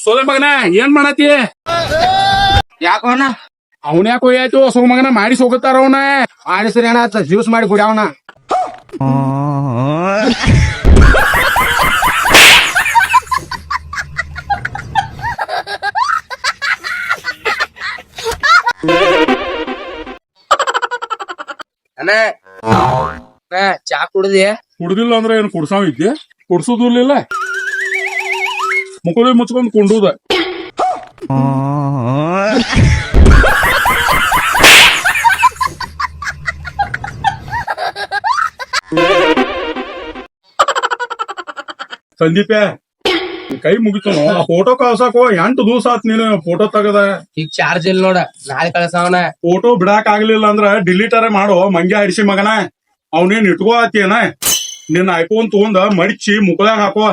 ಸೋಲೆ ಮಗನ ಏನ್ ಮಾಡತಿ? ಯಾಕೋನ ಅವನ್ ಯಾಕೋ ಆಯ್ತು ಸೋ ಮಗನ ಮಾಡಿ ಹೋಗುತ್ತಾರ ಅವನ ಆಡಿಸ್ರಿ ಅಣ್ಣ ಜ್ಯೂಸ್ ಮಾಡಿ ಕುಡಿಯವನ. ಅಣ್ಣ ಚಾ ಕುಡ್ದಿ? ಕುಡ್ದಿಲ್ಲ ಅಂದ್ರೆ ಏನ್ ಕುಡ್ಸಾವ ಇದ್ದೆ? ಕುಡ್ಸುದು ಇಲ್ಲ, ಮುಖದ ಮುಚ್ಕೊಂಡ್ ಕುಂಡುದ. ಸಂದೀಪ ಕೈ ಮುಗಿತು ಫೋಟೋ ಕಳ್ಸಾಕೋ 8 ದಿವಸ ಆತ್ ನೀನು ಫೋಟೋ ತಗದ. ಈಗ ಚಾರ್ಜ್ ಇಲ್ಲ ನೋಡ, ನಾಳೆ ಕಳ್ಸವನ. ಫೋಟೋ ಬಿಡಾಕ್ ಆಗ್ಲಿಲ್ಲ ಅಂದ್ರ ಡಿಲೀಟರ ಮಾಡೋ ಮಂಗ್ಯ ಹಡಿಸಿ ಮಗನ. ಅವನೇನ್ ಇಟ್ಕೋ ಆತೇನ? ನಿನ್ನ ಐಫೋನ್ ತಗೊಂಡ ಮಡಿಚಿ ಮುಕ್ಕದಾಗ ಹಾಕೋ.